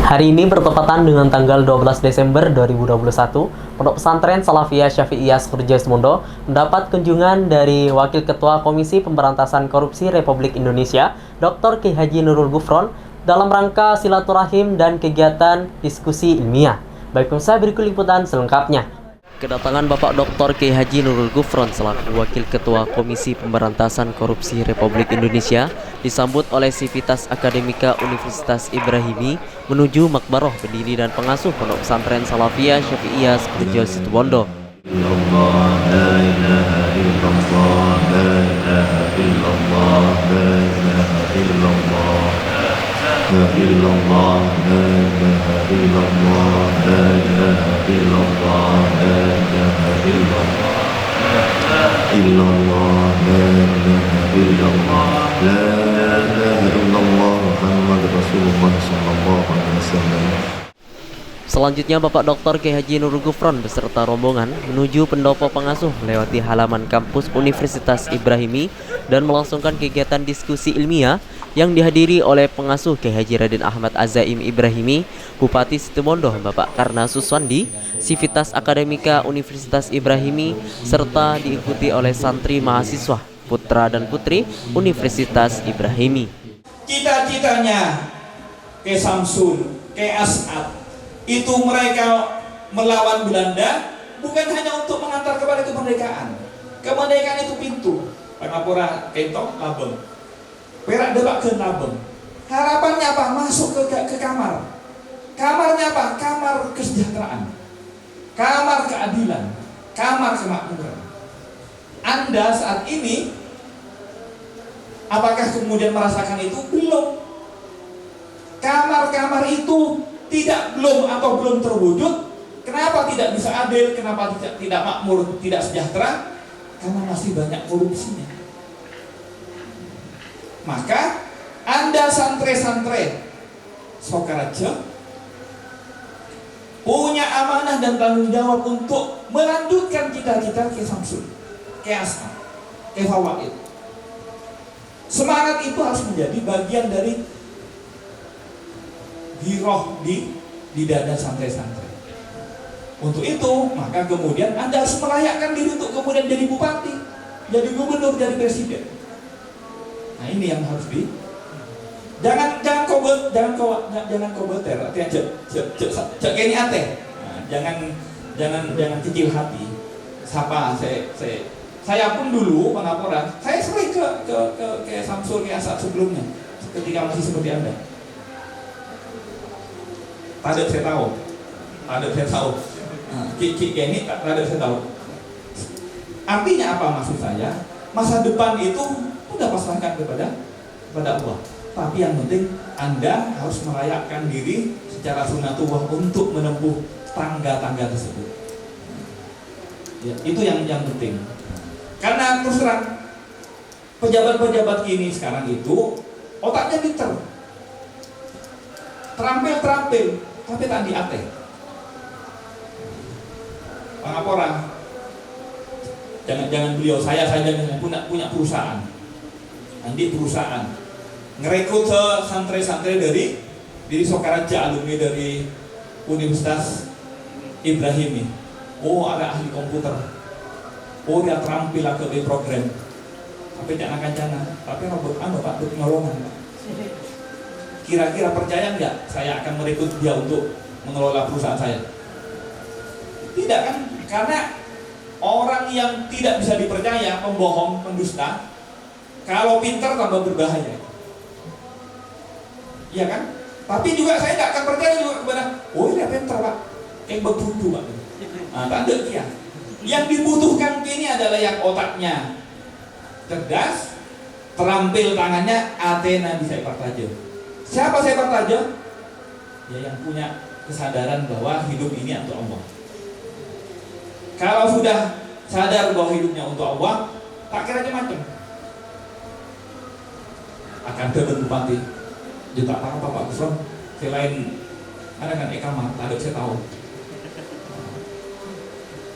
Hari ini bertepatan dengan tanggal 12 Desember 2021, Pondok Pesantren Salafiyah Syafi'iyah Sukoharjo mendapat kunjungan dari Wakil Ketua Komisi Pemberantasan Korupsi Republik Indonesia, Dr. K. Haji Nurul Gufron, dalam rangka silaturahim dan kegiatan diskusi ilmiah. Baik pemirsa, berikut liputan selengkapnya. Kedatangan Bapak Dr. K. Haji Nurul Gufron selaku Wakil Ketua Komisi Pemberantasan Korupsi Republik Indonesia disambut oleh Sivitas Akademika Universitas Ibrahimi menuju Makbaroh pendiri dan pengasuh Pondok Pesantren Salafiyah Syafi'iyah Sukoharjo Situbondo. Selanjutnya Bapak Dr. K. Haji Nurul Gufron beserta rombongan menuju pendopo pengasuh melewati halaman kampus Universitas Ibrahimi dan melangsungkan kegiatan diskusi ilmiah yang dihadiri oleh pengasuh K. Haji Raden Ahmad Azaim Ibrahimi, Bupati Situbondo Bapak Karna Suswandi, Sivitas Akademika Universitas Ibrahimi, serta diikuti oleh santri mahasiswa, putra dan putri Universitas Ibrahimi. Cita-citanya K. Samsul, K. As'ad, itu mereka melawan Belanda bukan hanya untuk mengantar kepada kemerdekaan. Kemerdekaan itu pintu. Pangapura kentok labeng. Perak debak ke labeng. Harapannya apa? Masuk ke kamar. Kamarnya apa? Kamar kesejahteraan. Kamar keadilan. Kamar kemakmuran. Anda saat ini apakah kemudian merasakan itu? Belum. Kamar-kamar itu belum terwujud. Kenapa tidak bisa adil? Kenapa tidak makmur, tidak sejahtera? Karena masih banyak korupsinya. Maka Anda santre-santre Sukoharjo punya amanah dan tanggung jawab untuk melanjutkan cita-cita K. Samsul, K. As'ad, K. Fawaid. Semangat itu harus menjadi bagian dari giroh di dada santai-santai. Untuk itu, maka kemudian Anda harus melayakkan diri untuk kemudian jadi bupati, jadi gubernur, jadi presiden. Nah, ini yang harus jangan kobeter, artinya cek ini ate. Nah, jangan kecil hati. Saya pun dulu pengaporan, saya sering ke Samsul, ke As'ad sebelumnya, ketika masih seperti Anda. Ada saya tahu. Ini ada saya tahu. Artinya apa maksud saya? Masa depan itu udah pasrahkan kepada Allah. Tapi yang penting Anda harus melayakkan diri secara sunatullah untuk menempuh tangga-tangga tersebut. Ya, itu yang penting. Karena terus terang pejabat-pejabat kini sekarang itu otaknya pinter, terampil, tapi tak diate. Pangapora, jangan beliau, saya punya perusahaan. Nanti perusahaan ngerekrut santri-santri dari Sukoharjo, alumni dari Universitas Ibrahimi. Oh, ada ahli komputer. Oh, dia terampil ke program. Tapi jangan kancana, tapi robot Pak nyolongan. Kira-kira percaya nggak saya akan merekrut dia untuk mengelola perusahaan saya? Tidak kan? Karena orang yang tidak bisa dipercaya, pembohong, pendusta, kalau pintar tambah berbahaya. Iya kan? Tapi juga saya nggak akan percaya juga kepada, oh ini pintar Pak, yang berbudu Pak. Nah, tak ada dia. Yang dibutuhkan ini adalah yang otaknya cerdas, terampil tangannya, Athena bisa Partajo. Siapa saya Partajo? Ya yang punya kesadaran bahwa hidup ini untuk Allah. Kalau sudah sadar bahwa hidupnya untuk Allah, tak kira macam akan terbentuk bupati. Juta apa Pak Gufron? Selain ada kan Kamar, ada saya tahu.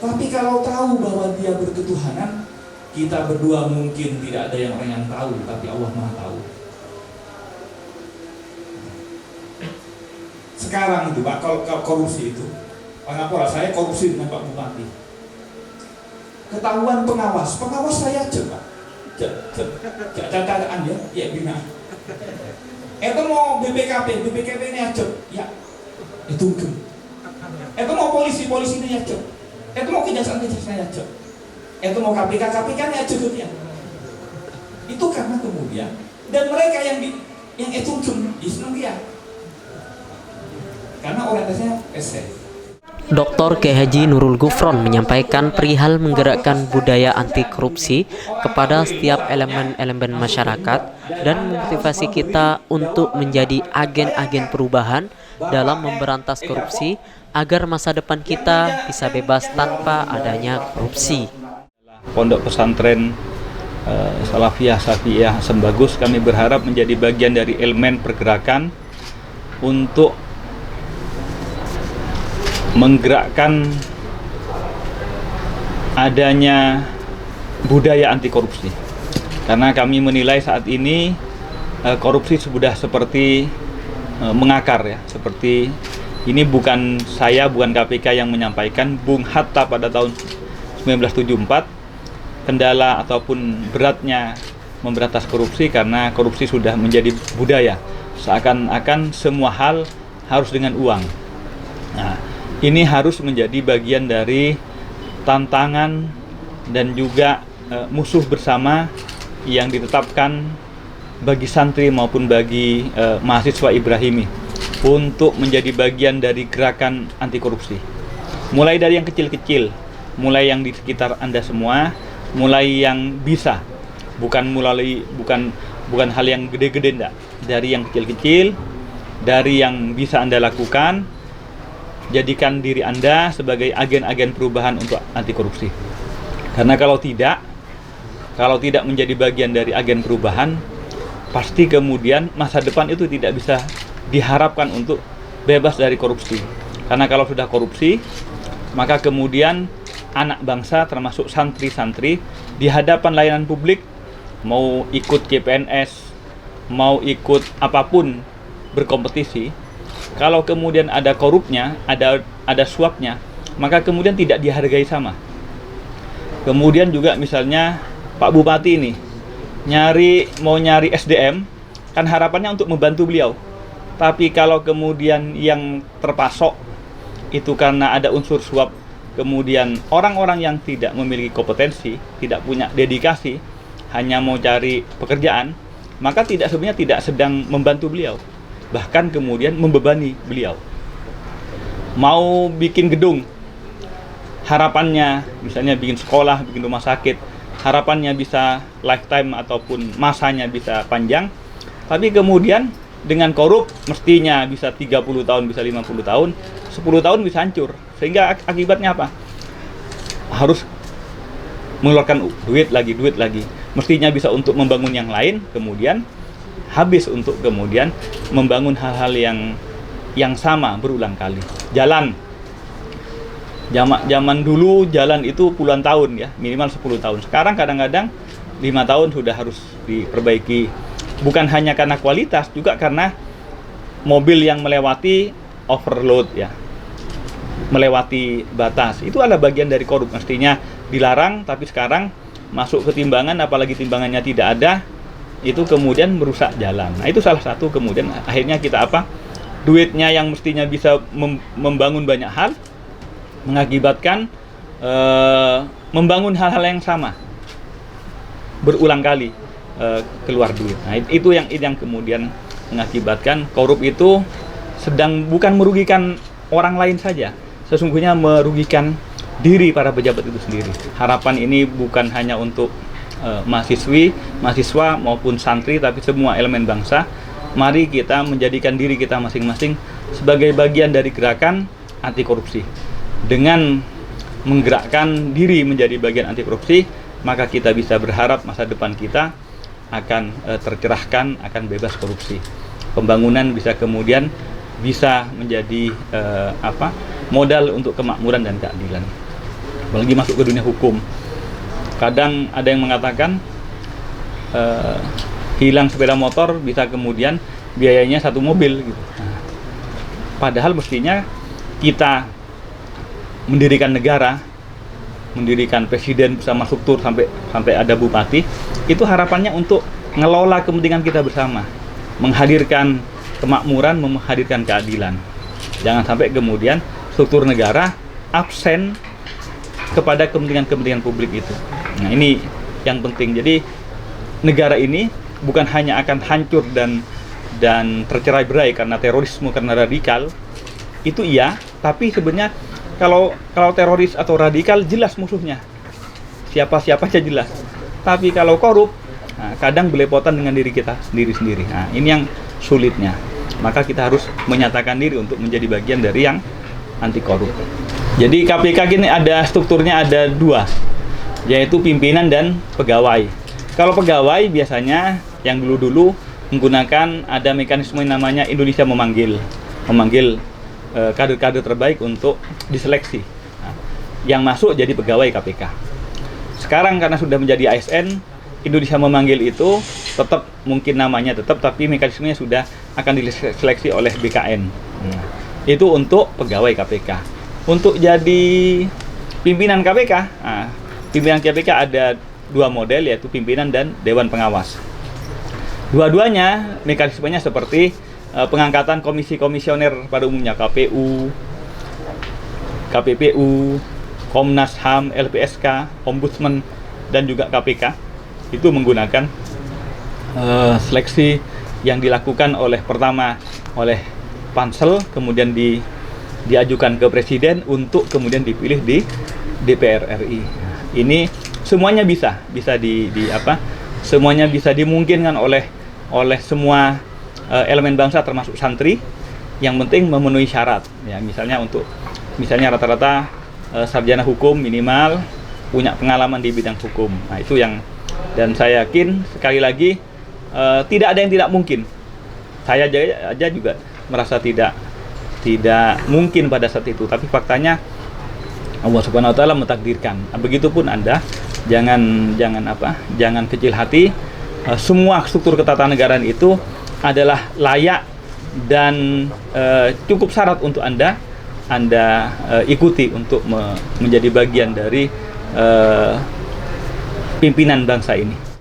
Tapi kalau tahu bahwa dia berketuhanan, kita berdua mungkin tidak ada orang yang tahu, tapi Allah Maha tahu. sekarang itu Pak, kalau korupsi itu, Pak Kapolres, saya korupsi dengan Pak Bupati. Ketahuan pengawas saya aja Pak. Catatan ya bina. Itu mau BPKP ini aja, ya itu gem. Itu mau polisi ini aja. Itu mau kejaksaan aja. Itu mau KPK ini aja gitu ya. Itu karena kemudian dan mereka yang itu gem, Islam dia. Karena orientasinya esai. Dr. Kiai Haji Nurul Gufron menyampaikan perihal menggerakkan budaya anti korupsi kepada setiap elemen-elemen masyarakat dan memotivasi kita untuk menjadi agen-agen perubahan dalam memberantas korupsi agar masa depan kita bisa bebas tanpa adanya korupsi. Pondok pesantren Salafiyah Syafi'iyah Sembagus kami berharap menjadi bagian dari elemen pergerakan untuk menggerakkan adanya budaya anti korupsi, karena kami menilai saat ini korupsi sudah seperti mengakar ya, seperti ini bukan saya, bukan KPK yang menyampaikan. Bung Hatta pada tahun 1974 kendala ataupun beratnya memberantas korupsi karena korupsi sudah menjadi budaya, seakan-akan semua hal harus dengan uang. Nah, ini harus menjadi bagian dari tantangan dan juga musuh bersama yang ditetapkan bagi santri maupun bagi mahasiswa Ibrahimi untuk menjadi bagian dari gerakan anti korupsi. Mulai dari yang kecil-kecil, mulai yang di sekitar Anda semua, mulai yang bisa, bukan hal yang gede-gede enggak, dari yang kecil-kecil, dari yang bisa Anda lakukan. Jadikan diri Anda sebagai agen-agen perubahan untuk anti korupsi. Karena kalau tidak menjadi bagian dari agen perubahan, pasti kemudian masa depan itu tidak bisa diharapkan untuk bebas dari korupsi. Karena kalau sudah korupsi, maka kemudian anak bangsa termasuk santri-santri di hadapan layanan publik, mau ikut CPNS, mau ikut apapun berkompetisi, kalau kemudian ada korupnya, ada suapnya, maka kemudian tidak dihargai sama. Kemudian juga misalnya Pak Bupati ini mau nyari SDM, kan harapannya untuk membantu beliau. Tapi kalau kemudian yang terpasok itu karena ada unsur suap, kemudian orang-orang yang tidak memiliki kompetensi, tidak punya dedikasi, hanya mau cari pekerjaan, maka sebenarnya tidak sedang membantu beliau. Bahkan kemudian membebani beliau. Mau bikin gedung, harapannya misalnya bikin sekolah, bikin rumah sakit, harapannya bisa lifetime ataupun masanya bisa panjang, tapi kemudian dengan korup mestinya bisa 30 tahun, bisa 50 tahun, 10 tahun bisa hancur. Sehingga akibatnya apa? Harus mengeluarkan duit lagi. Mestinya bisa untuk membangun yang lain, kemudian habis untuk kemudian membangun hal-hal yang sama berulang kali. Zaman dulu jalan itu puluhan tahun ya, minimal 10 tahun. Sekarang kadang-kadang 5 tahun sudah harus diperbaiki. Bukan hanya karena kualitas, juga karena mobil yang melewati overload ya, melewati batas. Itu adalah bagian dari korup. Mestinya dilarang, tapi sekarang masuk ke timbangan, apalagi timbangannya tidak ada, itu kemudian merusak jalan. Nah, itu salah satu kemudian akhirnya kita duitnya yang mestinya bisa membangun banyak hal, mengakibatkan membangun hal-hal yang sama berulang kali keluar duit. Nah, itu yang kemudian mengakibatkan korup itu bukan merugikan orang lain saja, sesungguhnya merugikan diri para pejabat itu sendiri. Harapan ini bukan hanya untuk mahasiswa maupun santri, tapi semua elemen bangsa. Mari kita menjadikan diri kita masing-masing sebagai bagian dari gerakan anti korupsi. Dengan menggerakkan diri menjadi bagian anti korupsi, maka kita bisa berharap masa depan kita akan tercerahkan, akan bebas korupsi. Pembangunan bisa kemudian menjadi modal untuk kemakmuran dan keadilan. Apalagi masuk ke dunia hukum. Kadang ada yang mengatakan hilang sepeda motor bisa kemudian biayanya 1 mobil gitu. Nah, Padahal mestinya kita mendirikan negara, mendirikan presiden bersama struktur sampai ada bupati, itu harapannya untuk ngelola kepentingan kita bersama, menghadirkan kemakmuran, menghadirkan keadilan. Jangan sampai kemudian struktur negara absen kepada kepentingan-kepentingan publik itu. Nah, ini yang penting. Jadi negara ini bukan hanya akan hancur dan tercerai-berai karena terorisme, karena radikal, itu iya, tapi sebenarnya kalau teroris atau radikal jelas musuhnya, siapa aja jelas. Tapi kalau korup, nah, kadang belepotan dengan diri kita sendiri. Nah, ini yang sulitnya. Maka kita harus menyatakan diri untuk menjadi bagian dari yang anti korup. Jadi KPK ini ada strukturnya ada 2, yaitu pimpinan dan pegawai. Kalau pegawai biasanya yang dulu menggunakan ada mekanisme yang namanya Indonesia memanggil kader-kader terbaik untuk diseleksi. Nah, yang masuk jadi pegawai KPK. Sekarang karena sudah menjadi ASN, Indonesia memanggil itu tetap mungkin namanya tetap, tapi mekanismenya sudah akan diseleksi oleh BKN. Nah, itu untuk pegawai KPK. Untuk jadi pimpinan KPK, nah, pimpinan KPK ada 2 model, yaitu pimpinan dan Dewan Pengawas. Dua-duanya mekanismenya seperti pengangkatan komisi-komisioner pada umumnya, KPU, KPPU, Komnas HAM, LPSK, Ombudsman, dan juga KPK. Itu menggunakan seleksi yang dilakukan pertama oleh pansel, kemudian diajukan ke presiden untuk kemudian dipilih di DPR RI. Ini semuanya bisa semuanya bisa dimungkinkan oleh semua elemen bangsa termasuk santri, yang penting memenuhi syarat ya, misalnya rata-rata sarjana hukum minimal, punya pengalaman di bidang hukum. Nah, itu yang, dan saya yakin sekali lagi tidak ada yang tidak mungkin. Saya aja juga merasa tidak mungkin pada saat itu, tapi faktanya Allah Subhanahu wa taala mentakdirkan. Begitupun Anda jangan kecil hati. Semua struktur ketatanegaraan itu adalah layak dan cukup syarat untuk Anda ikuti untuk menjadi bagian dari pimpinan bangsa ini.